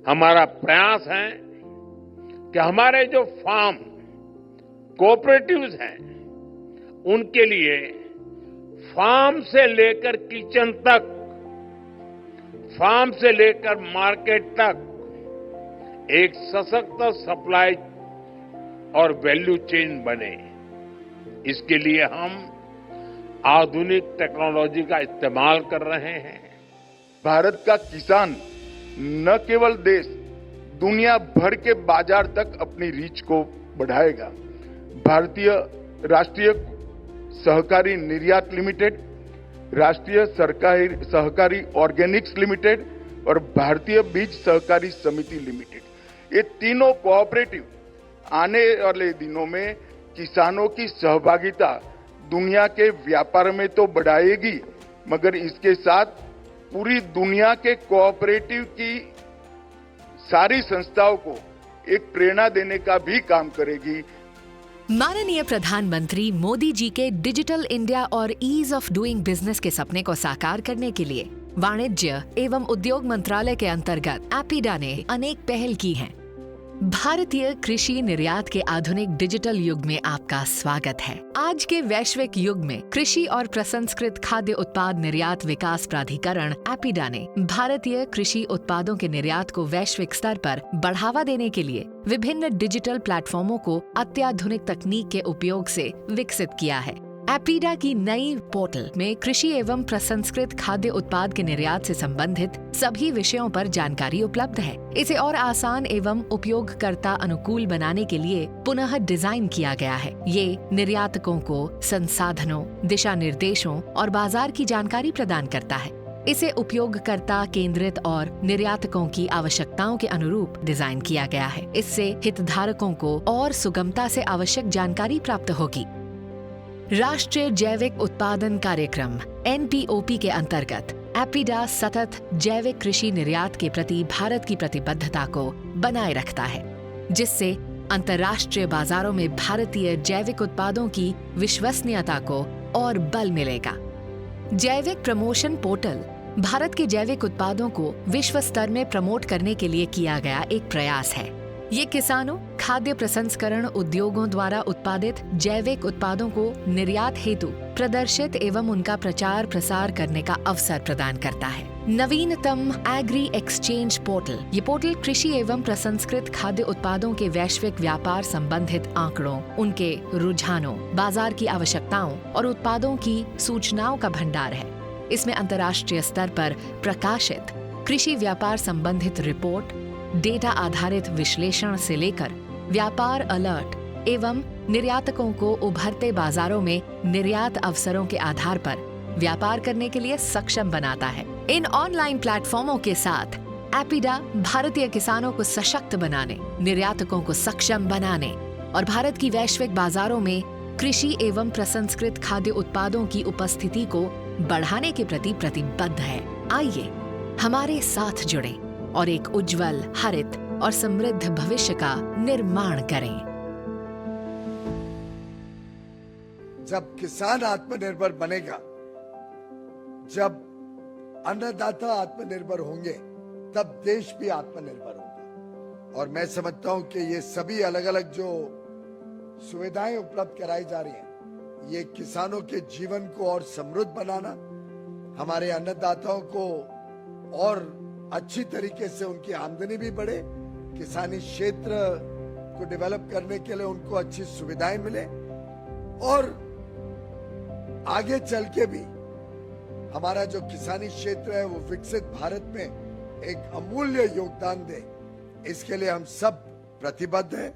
हमारा प्रयास है कि हमारे जो फार्म कोऑपरेटिव्स हैं, उनके लिए फार्म से लेकर किचन तक, फार्म से लेकर मार्केट तक एक सशक्त सप्लाई और वैल्यू चेन बने। इसके लिए हम आधुनिक टेक्नोलॉजी का इस्तेमाल कर रहे हैं। भारत का किसान न केवल देश, दुनिया भर के बाजार तक अपनी रीच को बढ़ाएगा। भारतीय राष्ट्रीय सहकारी निर्यात लिमिटेड, राष्ट्रीय सहकारी ऑर्गेनिक्स लिमिटेड और भारतीय बीज सहकारी समिति लिमिटेड, ये तीनों कोऑपरेटिव आने वाले दिनों में किसानों की सहभागिता दुनिया के व्यापार में तो बढ़ाएगी, मगर इसके साथ पूरी दुनिया के कोऑपरेटिव की सारी संस्थाओं को एक प्रेरणा देने का भी काम करेगी। माननीय प्रधानमंत्री मोदी जी के डिजिटल इंडिया और ईज ऑफ डूइंग बिजनेस के सपने को साकार करने के लिए वाणिज्य एवं उद्योग मंत्रालय के अंतर्गत एपीडा ने अनेक पहल की हैं। भारतीय कृषि निर्यात के आधुनिक डिजिटल युग में आपका स्वागत है। आज के वैश्विक युग में कृषि और प्रसंस्कृत खाद्य उत्पाद निर्यात विकास प्राधिकरण एपीडा ने भारतीय कृषि उत्पादों के निर्यात को वैश्विक स्तर पर बढ़ावा देने के लिए विभिन्न डिजिटल प्लेटफॉर्मों को अत्याधुनिक तकनीक के उपयोग से विकसित किया है। एपीडा की नई पोर्टल में कृषि एवं प्रसंस्कृत खाद्य उत्पाद के निर्यात से संबंधित सभी विषयों पर जानकारी उपलब्ध है। इसे और आसान एवं उपयोगकर्ता अनुकूल बनाने के लिए पुनः डिजाइन किया गया है। ये निर्यातकों को संसाधनों, दिशा निर्देशों और बाजार की जानकारी प्रदान करता है। इसे उपयोगकर्ता केंद्रित और निर्यातकों की आवश्यकताओं के अनुरूप डिजाइन किया गया है। इससे हितधारकों को और सुगमता से आवश्यक जानकारी प्राप्त होगी। राष्ट्रीय जैविक उत्पादन कार्यक्रम NPOP के अंतर्गत एपीडा सतत जैविक कृषि निर्यात के प्रति भारत की प्रतिबद्धता को बनाए रखता है, जिससे अंतर्राष्ट्रीय बाजारों में भारतीय जैविक उत्पादों की विश्वसनीयता को और बल मिलेगा। जैविक प्रमोशन पोर्टल भारत के जैविक उत्पादों को विश्व स्तर में प्रमोट करने के लिए किया गया एक प्रयास है। ये किसानों, खाद्य प्रसंस्करण उद्योगों द्वारा उत्पादित जैविक उत्पादों को निर्यात हेतु प्रदर्शित एवं उनका प्रचार प्रसार करने का अवसर प्रदान करता है। नवीनतम एग्री एक्सचेंज पोर्टल, ये पोर्टल कृषि एवं प्रसंस्कृत खाद्य उत्पादों के वैश्विक व्यापार संबंधित आंकड़ों, उनके रुझानों, बाजार की आवश्यकताओं और उत्पादों की सूचनाओं का भंडार है। इसमें अंतर्राष्ट्रीय स्तर पर प्रकाशित कृषि व्यापार संबंधित रिपोर्ट, डेटा आधारित विश्लेषण से लेकर व्यापार अलर्ट एवं निर्यातकों को उभरते बाजारों में निर्यात अवसरों के आधार पर व्यापार करने के लिए सक्षम बनाता है। इन ऑनलाइन प्लेटफॉर्मों के साथ एपीडा भारतीय किसानों को सशक्त बनाने, निर्यातकों को सक्षम बनाने और भारत की वैश्विक बाजारों में कृषि एवं प्रसंस्कृत खाद्य उत्पादों की उपस्थिति को बढ़ाने के प्रति प्रतिबद्ध है। आइए हमारे साथ जुड़ें और एक उज्जवल, हरित और समृद्ध भविष्य का निर्माण करें। जब किसान आत्मनिर्भर बनेगा, जब अन्नदाता आत्मनिर्भर होंगे, तब देश भी आत्मनिर्भर होगा। और मैं समझता हूं कि ये सभी अलग अलग जो सुविधाएं उपलब्ध कराई जा रही हैं, ये किसानों के जीवन को और समृद्ध बनाना, हमारे अन्नदाताओं को और अच्छी तरीके से उनकी आमदनी भी बढ़े, किसानी क्षेत्र को डेवलप करने के लिए उनको अच्छी सुविधाएं मिले और आगे चल के भी हमारा जो किसानी क्षेत्र है वो विकसित भारत में एक अमूल्य योगदान दे। इसके लिए हम सब प्रतिबद्ध हैं।